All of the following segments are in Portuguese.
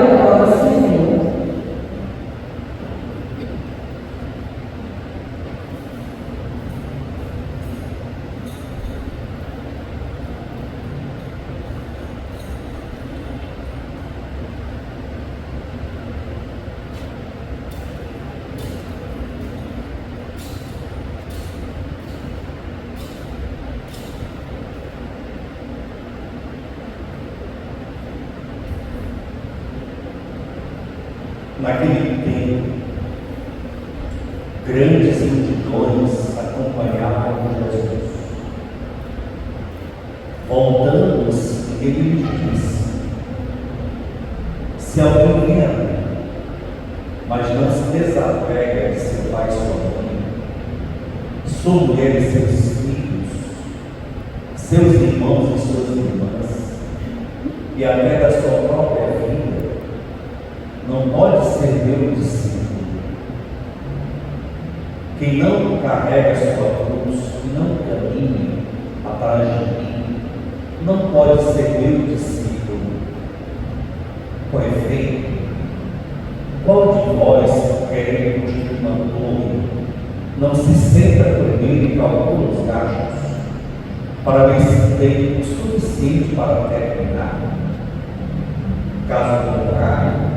após Senhor. Naquele tempo, grandes multidões acompanhavam Jesus. Voltando-se, ele lhes disse: se alguém vem a mim, mas não se desapega de seu pai e sua mãe, sua mulher e seus filhos, seus irmãos e suas irmãs, e até da sua própria vida, não pode ser meu discípulo. Quem não carrega sua cruz e não caminha atrás de mim, não pode ser meu discípulo. Com efeito, qual de vós, querendo construir uma torre, não se senta primeiro e calcula os gastos, para ver se tem o suficiente para terminar? Caso contrário,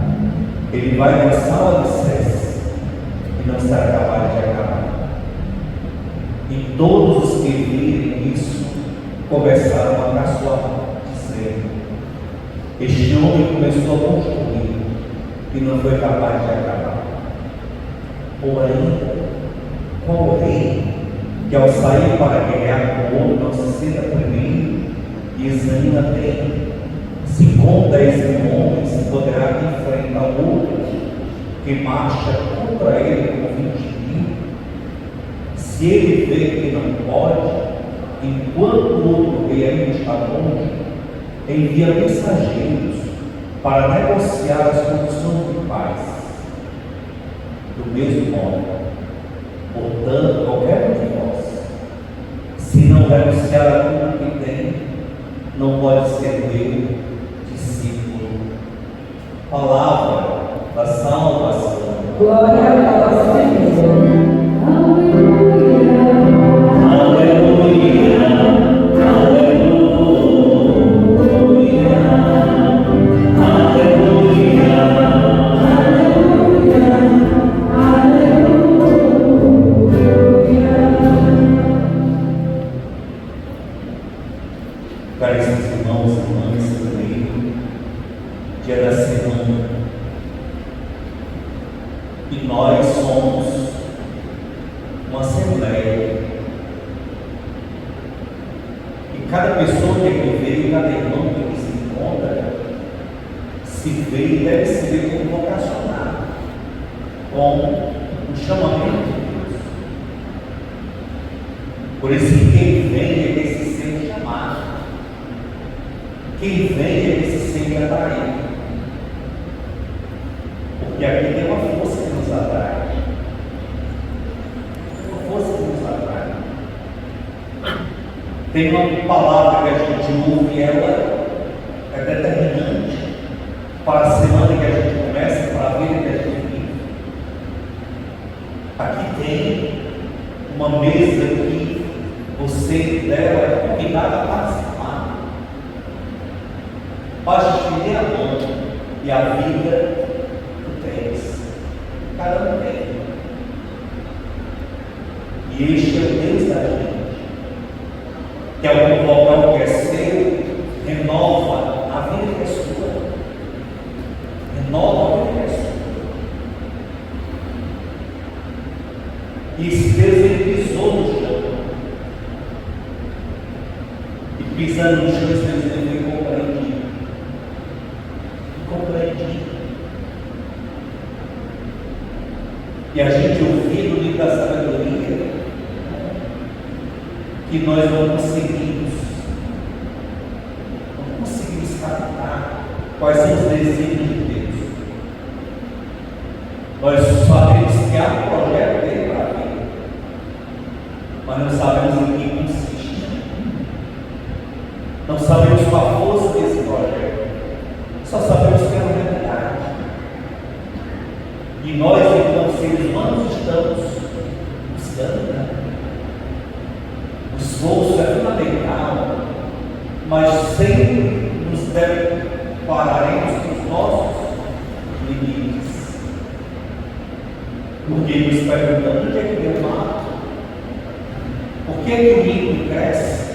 ele vai lançar o alicerce e não será capaz de acabar. E todos os que virem isso começaram a caçoar, dizendo: este homem começou a construir e não foi capaz de acabar. Porém, qual rei que ao sair para guerrear com o outro não se senta primeiro e examina bem se com 10.000 homens poderá enfrentar outro que marcha contra ele com 20.000? Se ele vê que não pode, enquanto o outro rei ainda está longe, envia mensageiros para negociar as condições de paz. Do mesmo modo, portanto, qualquer um de nós, se não renunciar a tudo que tem, não pode ser meu discípulo. Palavra da salvação. Glória a vós, Senhor. Caríssimos irmãos e irmãs, domingo, dia da semana, e nós somos uma assembleia, e cada pessoa que aqui veio, cada irmão que aqui se encontra, se vê e deve se ver como vocacionado, com o chamamento de Deus. Por isso que quem vem é que se sente chamado. Quem vem é que se sente atraído, porque aqui tem uma força que nos atrai, tem uma palavra que a gente ouve, ela é determinante para a semana que a gente começa, para a vida que a gente vive. Aqui tem uma mesa que você dela é convidado a participar. Basta estender a mão e a vida tu tens. Cada um tem. E este é o Deus da gente, que ao convocar o que é seu, renova a vida que é sua. Renova a vida que é sua. E esse Deus, ele pisou no chão. E pisando no chão, esse Deus, ele foi compreendido. E a gente ouviu no livro da sabedoria que nós não conseguimos captar quais são os desígnios de Deus. Nós sabemos que há um projeto dele para a vida, mas não sabemos em que consiste. Não sabemos qual a força desse projeto. Só sabemos que é uma realidade. Porque nos perguntamos onde é que Deus mata? Por que é que o ímpio cresce?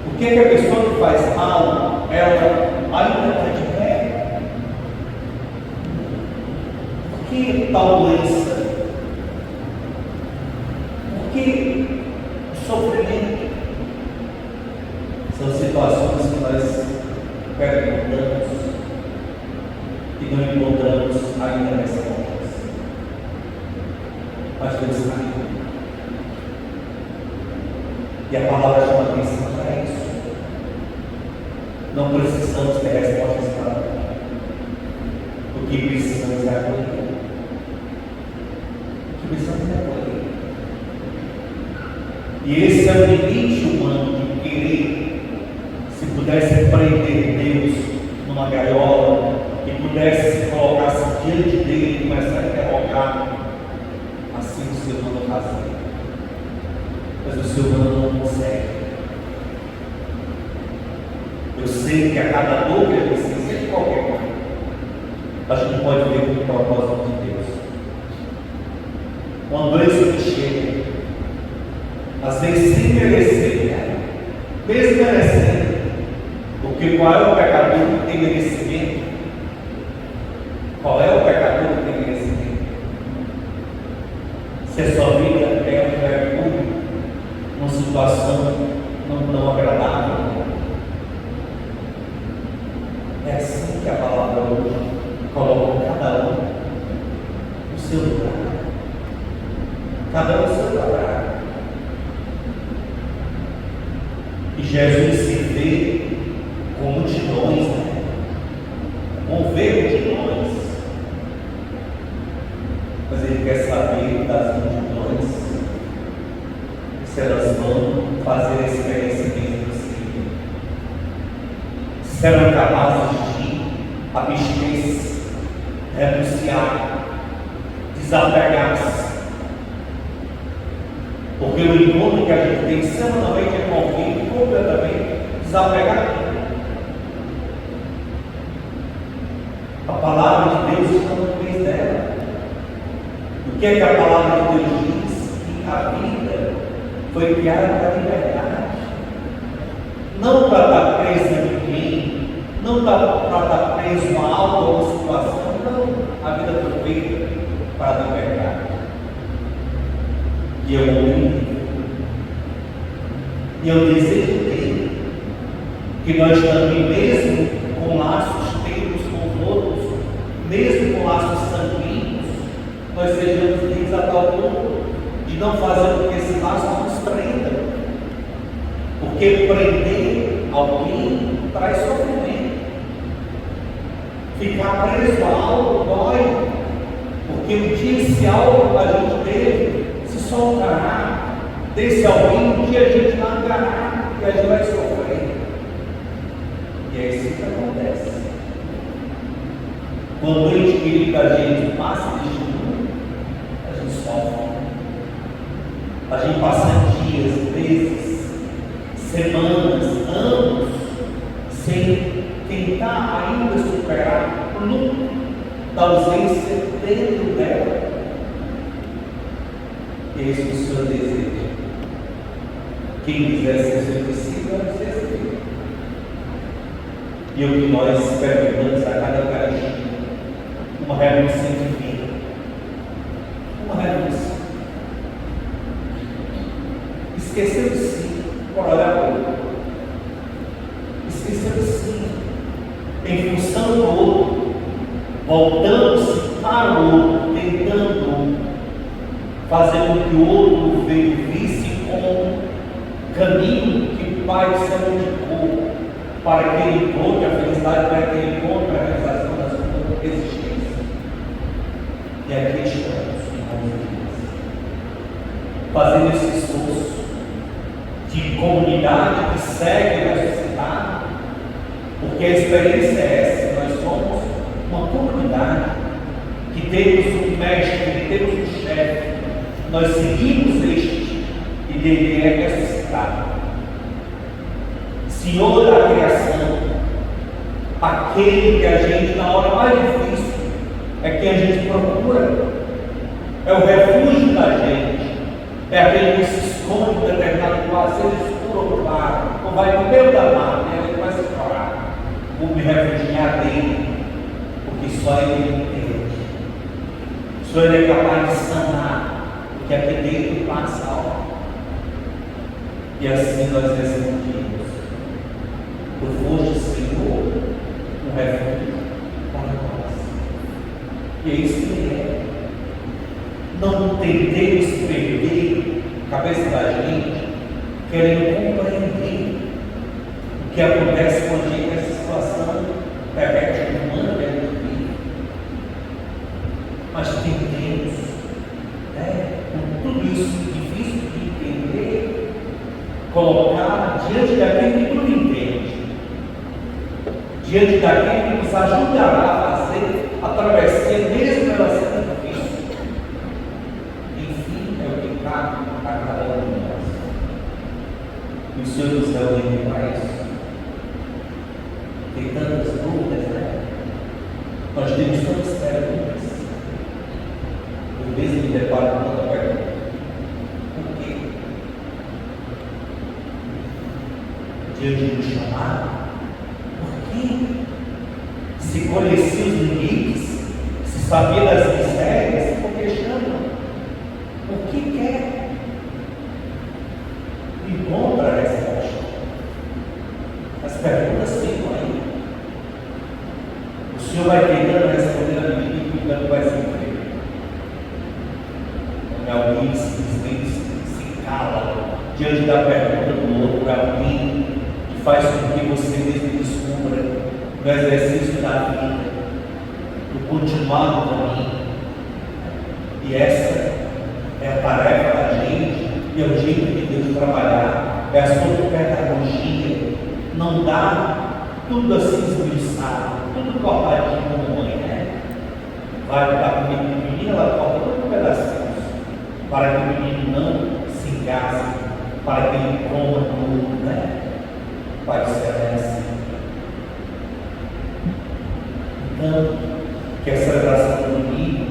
Por que é que a pessoa que faz mal, ela ainda está de pé? Por que tal doença? Por que o sofrimento? São situações que nós perguntamos e não encontramos ainda respostas. Mas Deus sabe. E a palavra chama atenção para isso. Não precisamos ter respostas para tudo. O que precisamos é acolher. O que precisamos é acolher. E esse é o limite humano de querer, se pudesse prender Deus numa gaiola, e pudesse se colocar diante dele e começar a interrogar, assim o ser humano fazia. Mas o ser humano não consegue. Eu sei que a cada dor que ele precisa de qualquer coisa, a gente pode ver com o propósito de Deus. Uma doença que chega, às vezes sem merecer, mesmo merecendo, porque qual é o pecador que tem merecimento? Qual é o pecador que tem merecimento? Se a sua vida é um vergonha, uma situação não tão agradável, é assim que a palavra hoje coloca cada um no seu lugar. Cada um no seu lugar. E Jesus se vê com multidões, mover multidões. Mas ele quer saber das multidões se elas vão fazer a experiência mesmo possível. Serão capazes de abster-se, renunciar, desapegar-se. Porque o encontro que a gente tem semanalmente é com alguém completamente desapegado. A palavra de Deus está no meio dela. O que é que a palavra de Deus diz? Que a vida foi criada para a liberdade. Não para estar preso a ninguém, não para estar preso a algo ou uma situação, não. A vida foi feita para a liberdade. E eu ouvi, e eu desejo dele, que nós também, mesmo com laços temos com os outros, mesmo com laços sanguíneos, nós sejamos deles a tal ponto de não fazer com que esse laço nos prenda. Porque prender alguém traz sofrimento. Ficar preso a algo dói. Porque um dia esse algo a gente teve se soltará. Desse alguém um dia a gente largará e a gente vai sofrer. E é isso que acontece. Quando o ente querido da gente passa deste mundo, a gente sofre. A gente passa dias, meses, semanas, anos, sem tentar ainda superar o luto da ausência dentro dela. E é isso que o Senhor deseja. Quem quiser ser seu discípulo, vai ser seu. E o que nós perguntamos a cada Eucaristia, uma renúncia de vida. Uma renúncia. Esqueceu de si, por olhar para o outro. Esqueceu de si, em função do outro, voltando-se para o outro, tentando fazer com que o outro visse como caminho que o Pai do Céu indicou para que ele encontre a felicidade, para que ele encontre a realização da sua existência. E aqui estamos, irmãos e irmãs, fazendo esse esforço de comunidade que segue na sociedade, porque a experiência é essa. Nós somos uma comunidade que temos um mestre, que temos um chefe, nós seguimos este e dele é ressuscitado. Senhor da criação, aquele que a gente, na hora mais difícil, é quem a gente procura, é o refúgio da gente, é aquele que se esconde em determinado lugar, seja escuro ou claro, ou vai no meio da mata, e ele vai se chorar. Vou me refugiar dele, porque só ele entende. Só ele é capaz de sanar, porque aqui dentro passa algo. E assim nós respondemos: tu foste, Senhor, um refúgio para nós. E é isso que ele é. Não tentemos perder a cabeça da gente, querendo compreender o que acontece com a gente nessa situação perversa humana dentro do vida. Mas tentemos, com tudo isso difícil de entender, colocar diante daquele que tudo entende, diante daquele que nos ajudará a fazer a travessia, mesmo ela sendo difícil. Enfim, é o que cabe a cada um de nós. E o Senhor nos dá o livro para isso. Tem tantas dúvidas, né? Nós temos tantas perguntas. Eu mesmo me deparo com tanta pergunta. Por quê? Diante do chamado, por quê? Se conhecia os limites, se sabia das mistérias, por que chama? O que quer? Encontra a resposta. As perguntas ficam aí. O Senhor vai tentando responder a medida que o campo vai se ver. Quando alguém simplesmente se cala diante da pergunta do outro, alguém que faz com que você mesmo descubra no exercício da vida, no continuar no caminho. E essa é a tarefa da gente, e é o jeito de Deus trabalhar, é a sua pedagogia. Não dá tudo assim esmiuçado, tudo cortadinho como mãe, né? Vai dar para o menino, ela corta tudo em pedacinhos, para que o menino não se engasgue, para que ele coma tudo, né? Vai ser assim. Então, que a celebração do domingo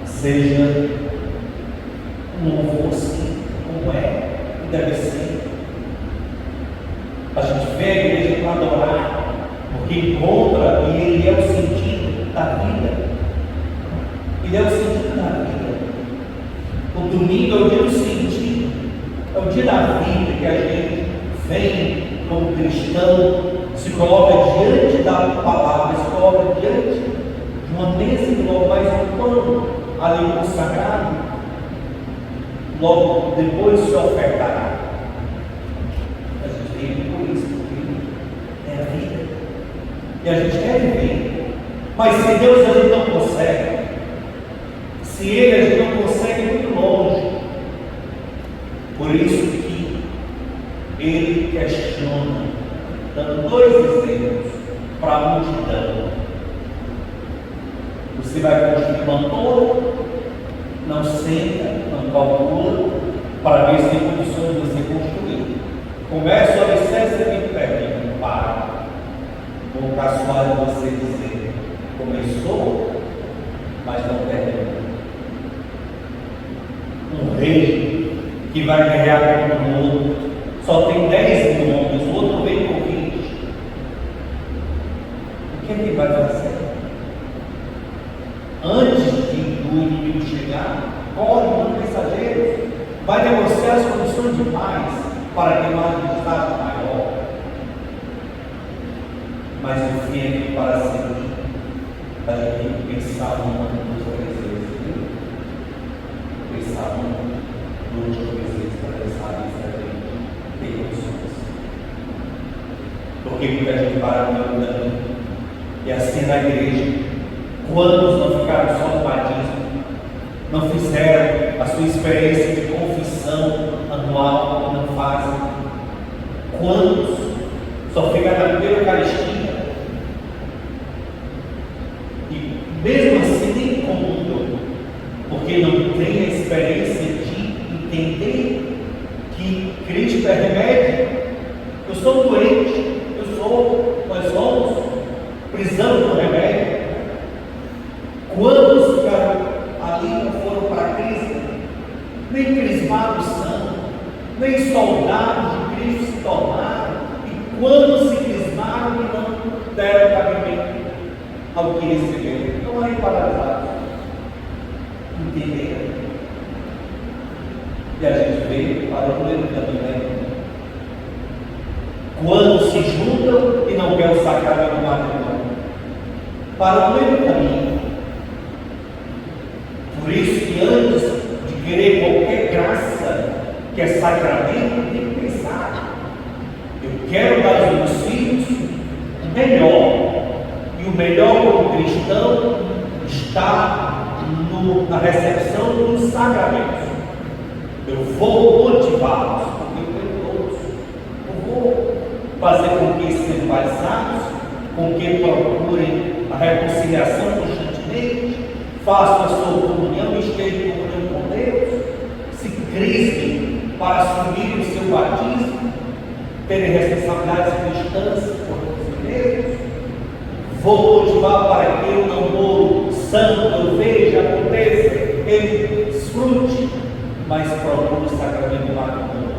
seja um louvor assim, como é, e deve ser. A gente vem a igreja para adorar, porque encontra, e ele é o sentido da vida. Ele é o sentido da vida. O domingo é o dia do sentido, é o dia da vida que a gente vem como cristão, se coloca diante da palavra, se coloca diante de uma mesa e logo mais um pão ali consagrado, logo depois se ofertará. A gente vive por isso, porque é a vida. E a gente quer viver. Mas se Deus a gente não consegue, se Ele a gente não consegue, é muito longe. Por isso que Ele questiona, dando dois exemplos para a multidão. Você vai construir uma torre, não senta, não calcula, para ver se tem condições de você construir. Começa o alicerce muito pertinho, para. Com casual de você dizer, começou, mas não terminou. Um rei que vai guerrear contra o outro, só tem 10 mil homens, o outro vem com 20. O que ele vai fazer? Antes do inimigo chegar, corre com mensageiros, vai negociar as condições de paz para que mais um estado maior. Mas o fim é que para sempre a gente tem que pensar uma dos vezes, viu? Pensar uma dos vezes para pensar nisso a gente tem condições. Porque muita gente para no meu caminho. E assim na igreja, quantos não ficaram só no batismo, não fizeram a sua experiência de confissão anual, não fazem? Quantos só ficam na primeira Eucaristia? E mesmo assim nem comungam, porque não tem a experiência de entender que Cristo é remédio. Eu sou doente, nós somos, precisamos do remédio. Quando ali não foram para a crise, nem crismados são, nem soldados de Cristo se tornaram, e quando se crismaram e não deram cabimento ao que receberam, estão aí paralisados, entenderam? E a gente vê para o mesmo caminho, né? Quando se juntam e não querem o sacramento do matrimônio, para o mesmo caminho. Por isso que antes de querer qualquer graça que é sacramento, tem que pensar: eu quero dar aos meus filhos o melhor, e o melhor como cristão está na recepção dos sacramentos. Eu vou motivá-los, porque eu tenho todos. Eu vou fazer com que sejam batizados, com que procurem a reconciliação constantemente, façam a sua comunhão e estejam em comunhão com Deus, se crismem para assumir o seu batismo, terem responsabilidades cristãs por si mesmos. Vou motivar para que o namoro santo eu veja, aconteça, ele desfrute, mas procure o sacramento do matrimônio.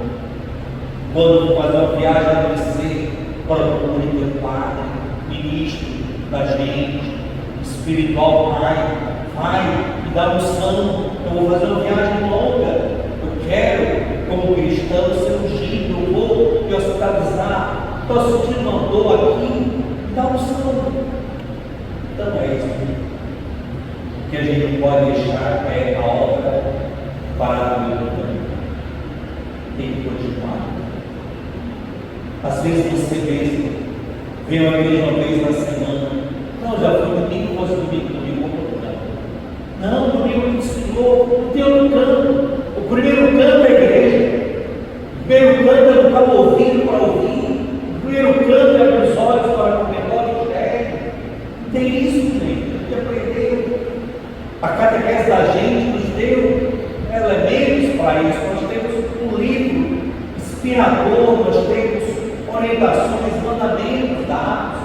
Quando for fazer uma viagem a conhecer, procure teu padre, ministro da gente, espiritual, pai, me dá unção. Eu vou fazer uma viagem longa, eu quero, como cristão, ser ungido, eu vou me hospitalizar, estou sentindo uma dor aqui, me dá unção. Então é isso que a gente não pode deixar, é a obra parada no meio do caminho. Tem que continuar. Às vezes você vê uma igreja uma vez na semana. Não, já foi domingo, mas domingo, não, domingo do Senhor, não tem outro canto. O primeiro canto é a igreja. O primeiro canto é botar o ouvido para ouvir. O primeiro canto é abrir os olhos para contemplar o mistério. Não tem isso, gente. A gente aprendeu. A catequese da gente nos deu elementos para isso. Nós temos um livro inspirador, nós temos orientações, mandamentos dados.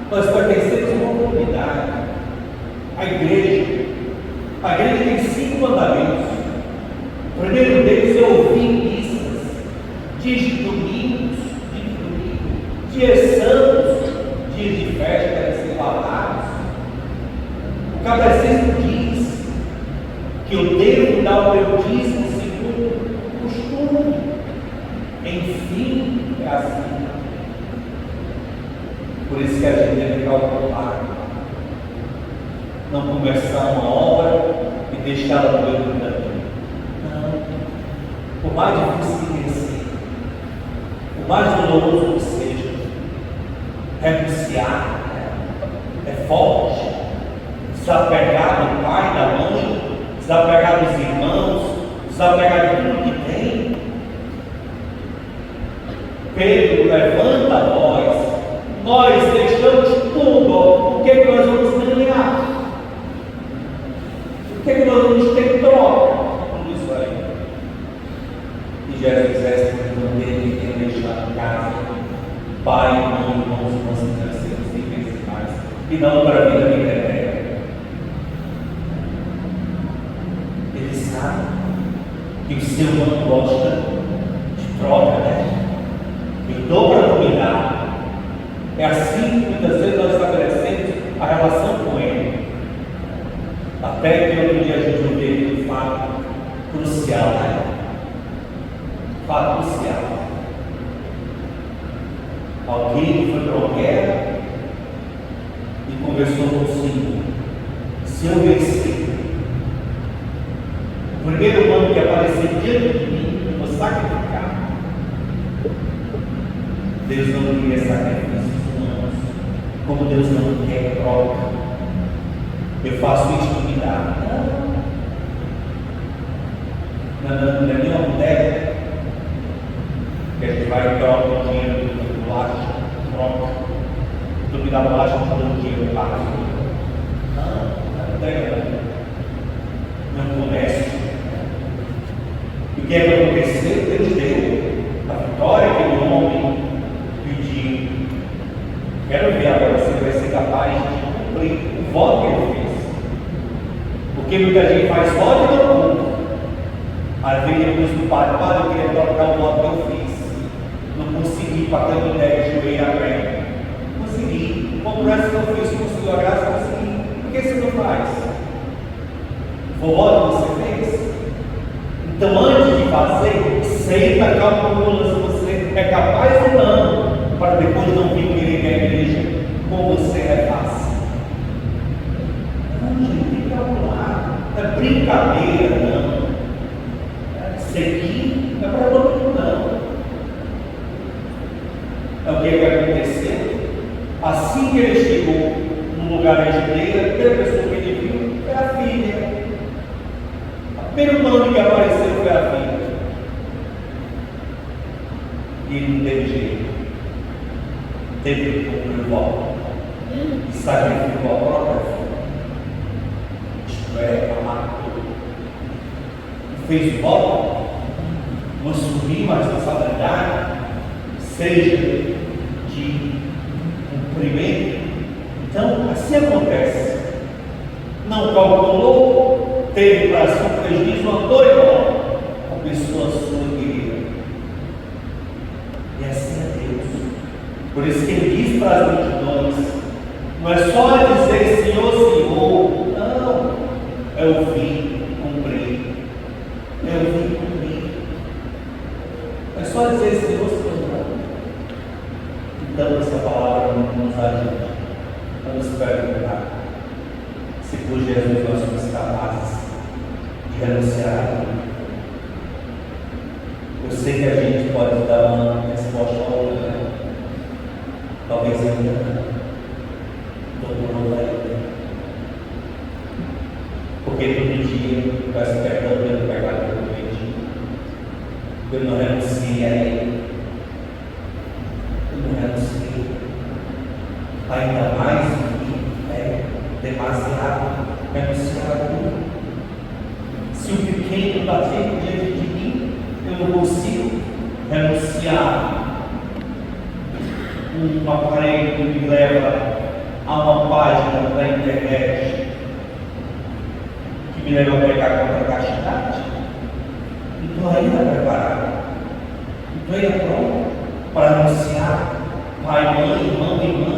Nós pertencemos a uma comunidade. A igreja tem 5 mandamentos. O primeiro deles é ouvir missas, dias de domingos, dias santos, dias de festa, devem ser falados. O catecismo diz que eu devo dar o meu dízimo segundo o costume. Enfim, é assim. Por isso que a gente deve calcular, não começar uma obra e deixá-la no meio do caminho. Não. Por mais difícil que tenha sido, por mais doloroso que seja, renunciar é forte. Desapegar do pai, da mãe, desapegar dos irmãos, desapegar de tudo que tem. Pedro, levanta a voz. Nós deixamos tudo. O que é que nós vamos ganhar? O que é que nós vamos ter troca? Tudo isso aí. E Jesus quisesse manter que tem deixado casa, pai, mãe, irmãos, irmãs, financeiros e principais, e não para a vida eterna. Ele sabe que o ser humano gosta de troca, né? Eu dou para dominar. É assim que muitas vezes nós estabelecemos a relação com Ele. Até que outro dia a gente vê um fato crucial, né? Fato crucial. Alguém que foi para uma guerra e conversou com o Senhor. Se eu vencer, o primeiro humano que aparecer diante de mim, eu vou sacrificar. Deus não queria sacrifícios humanos, como Deus não quer troca. Eu faço isso para me dar. Não é nem uma boneca que a gente vai e troca o dinheiro do bolacha, troca. Tu me dá bolacha, não dá dinheiro, eu pago. Não é boneca, não é um comércio. E o que é que aconteceu? Deus deu a vitória que o homem pediu. Quero ver agora se ele vai ser capaz de cumprir o voto que ele fez. Porque muita gente faz voto e não cumpre. Às vezes eu disse para o padre, eu queria trocar o voto que eu fiz. Não consegui para ter uma ideia de joelho aberto. Consegui. Como o resto que eu fiz, conseguiu a graça, consegui. Por que você não faz? Foi o voto que você fez? Então, antes de fazer, senta, calcula se você é capaz ou não, para depois não vir querer que a igreja com você é fácil. Não, gente, tem que calcular. Não é brincadeira, não. Seguir não é para todo mundo, não. É o que aconteceu. Assim que ele chegou no lugar da igreja, a primeira pessoa que ele viu foi a filha. O primeiro nome que apareceu foi a filha. E não teve jeito. Teve que cumprir o voto. E sacrificou a própria filha. Isto é, a matou. Fez o voto, não assumir uma responsabilidade, seja de cumprimento. Então, assim acontece. Não calculou, teve para si um prejuízo, andou igual a pessoa sua querida. E assim é Deus. Por isso que ele diz para as multidões: não é só dizer Senhor, Senhor, não, é ouvir, cumprir. É ouvir, cumprir. É só dizer Senhor, Senhor, não. Então, essa palavra nos ajuda a nos perguntar se por Jesus nós somos capazes de renunciar a tudo. Eu sei que a gente pode dar uma resposta ao outro, talvez ainda não. Todo mundo vai ter. Porque todo dia eu peço perdão pelo pecado que eu cometi. Eu não renunciei a ele. Eu não renunciei. Ainda mais que é demasiado renunciado. Se o pequeno está sempre diante de mim, eu não consigo renunciar um aparelho que me leva a uma página da internet que me leva a pegar contra a castidade. Estou ainda preparado. Estou ainda pronto para anunciar pai, mãe, irmão, irmã,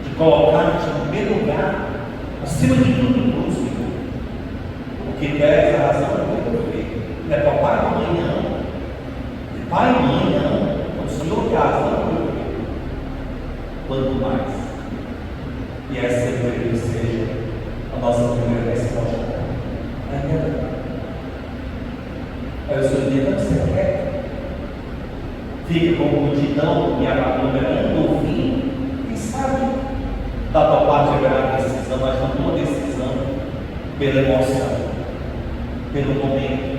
de colocar em primeiro lugar, acima de tudo, cruz, Senhor. Porque tu és a razão do meu filho. Não é papai e mamãe, não. É pai e mãe, não. É o Senhor que é a razão do meu filho. Quanto mais. E essa que seja a nossa primeira resposta. Ainda não. Aí o Senhor diz: não, você quer? Fica com multidão e aglomerando, ouvindo, quem sabe da tua parte haverá decisão, mas não uma decisão pela emoção, pelo momento.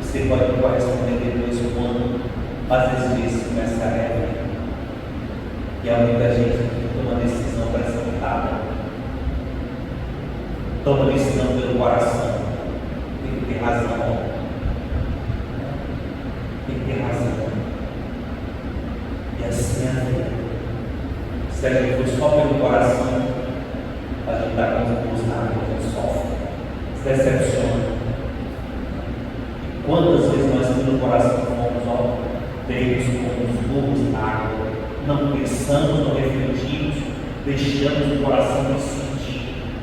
Você pode corresponder depois quando às vezes começa a régua. E há muita gente que toma decisão precipitada, toma decisão pelo coração. Tem que ter razão. Tem que ter razão. E assim é a vida. Se a gente for só pelo coração, a gente está com os nada, a gente sofre, se decepciona. E quantas vezes nós pelo coração fomos pegos com os burros na água, não pensamos, não refletimos, deixamos o coração decidir.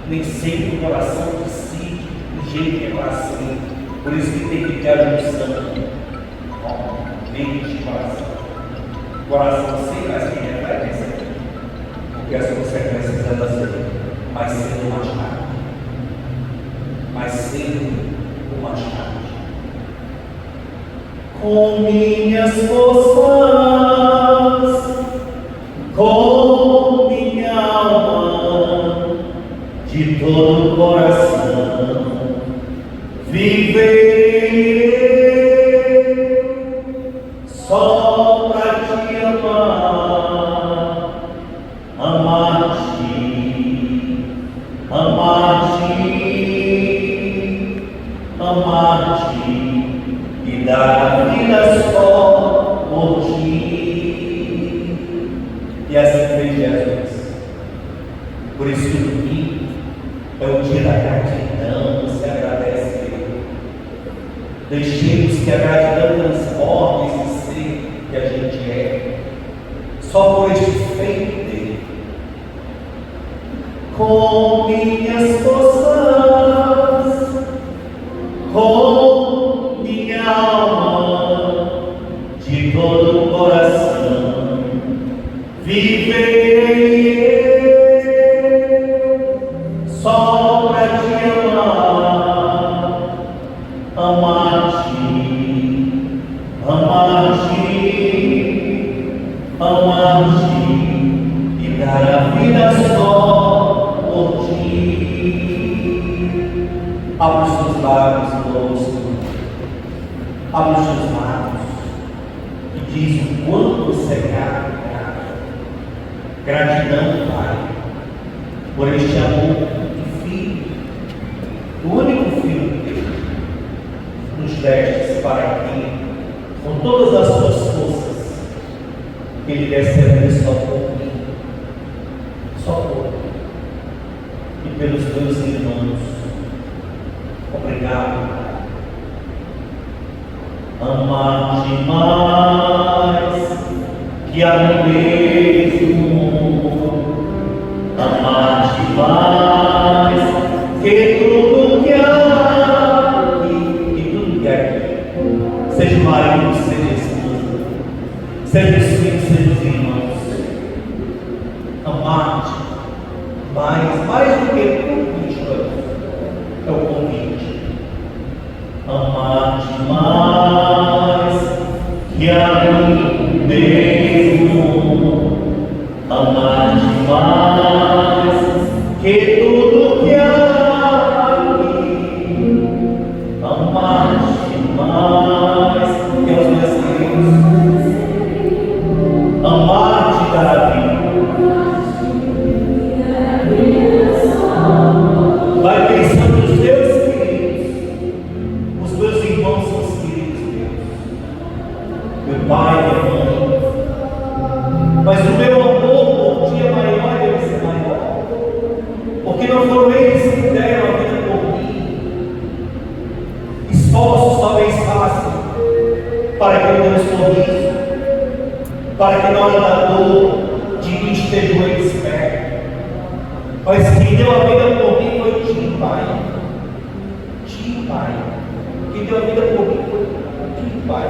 Nem sempre o coração decide do jeito que é coração. Por isso que tem que ter a junção. Mente de coração. O coração sempre vai se refletir, porque as consequências elas vêm mais cedo ou mais tarde. Mais cedo ou mais tarde. Com minhas forças, com minha alma, de todo o coração, viverei só para te amar, amar-te, amar-te, amar-te e dar a vida só por ti. E assim fez Jesus. Por isso que no domingo É o dia da gratidão. Você agradece Ele. Deixemos que a gratidão transforme esse ser que a gente é, só por este feito dele. Com minhas forças, com minha alma, de todo o coração, viverei eu só para te amar, amar-te, amar-te, amar-te e dar a vida só por ti. Abre os teus lábios conosco, abre os teus lábios e diz o quanto você é grato. Gratidão, Pai, por este amor do Filho, o único Filho que nos destes para aqui, com todas as suas forças, que Ele desse a vida só por mim, só por mim, e pelos meus irmãos. Obrigado, Pai. Amar-te mais que a mim mesmo, amar-te mais que tudo que há aqui, e tudo que há aqui, seja o marido, seja a esposa, seja os filhos, seja os irmãos. Amar-te mais do que tudo isso é o convite. Amar-te mais que a mim mesmo, amar-te mais que tudo que há aqui, amar-te mais que aos meus filhos, amar-te cada vida. Vai pensando nos teus queridos, os meus irmãos são os queridos meus, meu pai, minha mãe, mas o meu amor por ti é maior e deve ser maior, porque não foram eles que deram a vida por mim. Esforços talvez façam para que eu tenha um sorriso, para que na hora da dor de mim esteja eles perto. Mas quem deu a vida por mim foi ti, Pai. Ti, Pai. Quem deu a vida por mim foi ti, Pai.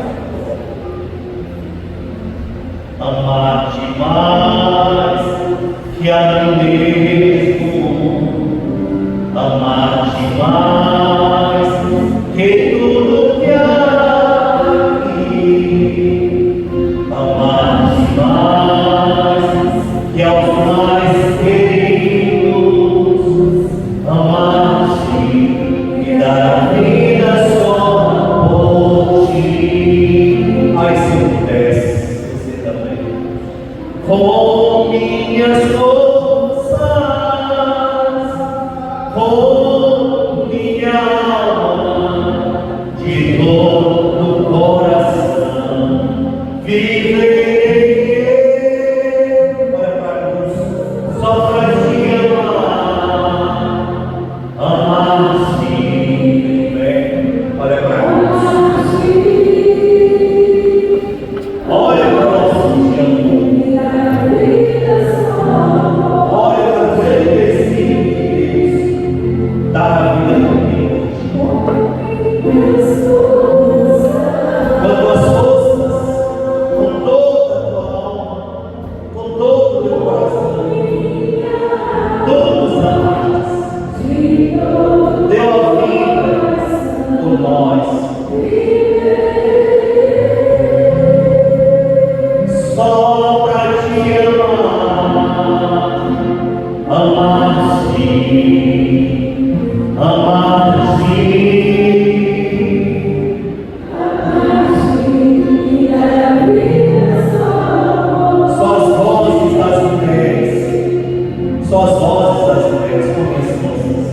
Amar-te mais que a mim mesmo, amar-te mais que tudo que há aqui, amar-te mais que aos mais queridos, amar-te e dar a vida só por ti. Ai, se eu pudesse, você também, com minhas forças, com minha alma, de todo o coração, viverei eu, olha para a luz, só para te amar, amar-te, olha para a luz, olha para o nosso amor. Olha para o Deus, dá a vida comigo. Com as tuas forças, com toda a tua alma, com todo o teu coração, todos os amados, deu a vida por nós. Só para te amar, amar-te, amar-te, só as vozes das mulheres, só as vozes das mulheres, como as vozes.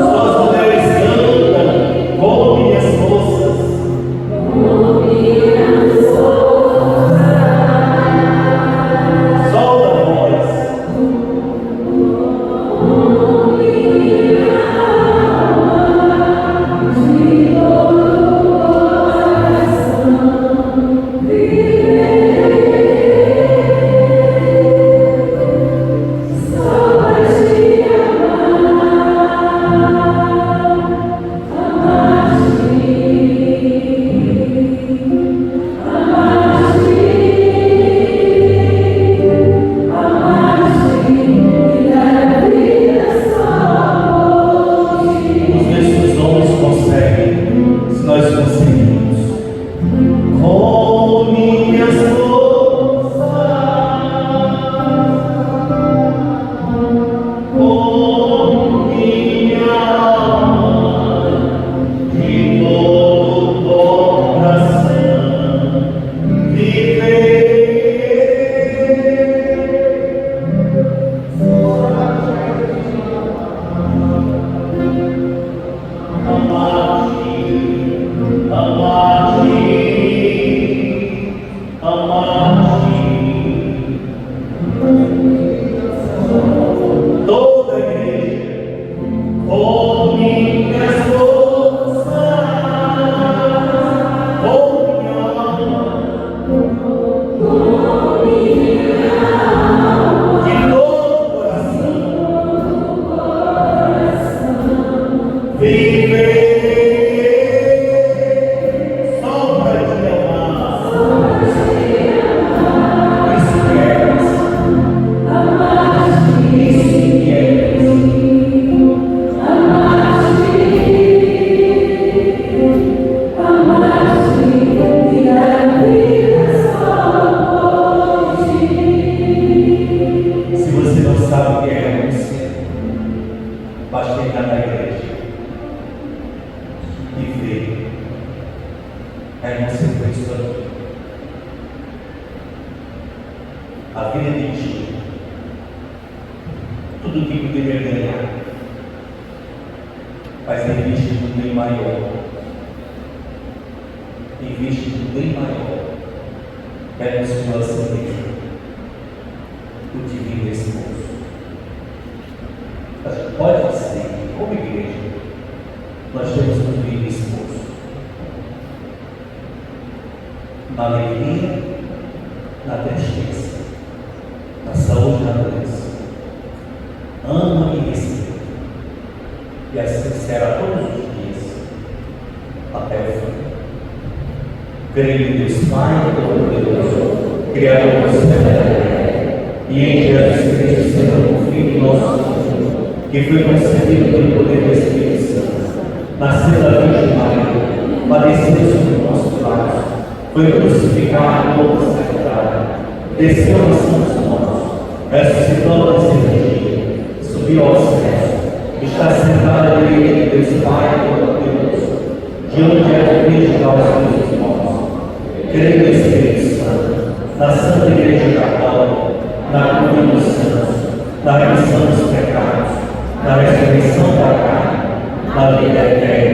Só as mulheres cantam, com minhas forças, Cristo aqui. A vida de ti, tudo que poderia ganhar, mas investe no bem maior. Investe no bem maior. É no Senhor assim, o divino esposo. A gente pode dizer, como igreja, nós temos um divino esposo. Na alegria, na tristeza, na saúde e na doença. Ama e respeita. E assim será todos os dias, até o fim. Creio em Deus Pai Todo-Poderoso, Criador do céu e da terra, e em Jesus Cristo, Senhor, Filho nosso, que foi concebido pelo poder do Espírito Santo, nasceu da Virgem Maria, padeceu sobre nossos lares, foi crucificado, morto, sepultado, desceu aos santos mortos, ressuscitou ao terceiro dia, subiu aos céus, está sentado à direita de Deus Pai Todo-Poderoso, de onde é de julgar os vivos e mortos. Creio no Espírito Santo, na Santa Igreja Católica, na comunhão dos santos, na remissão dos pecados, na ressurreição da carne, na vida eterna.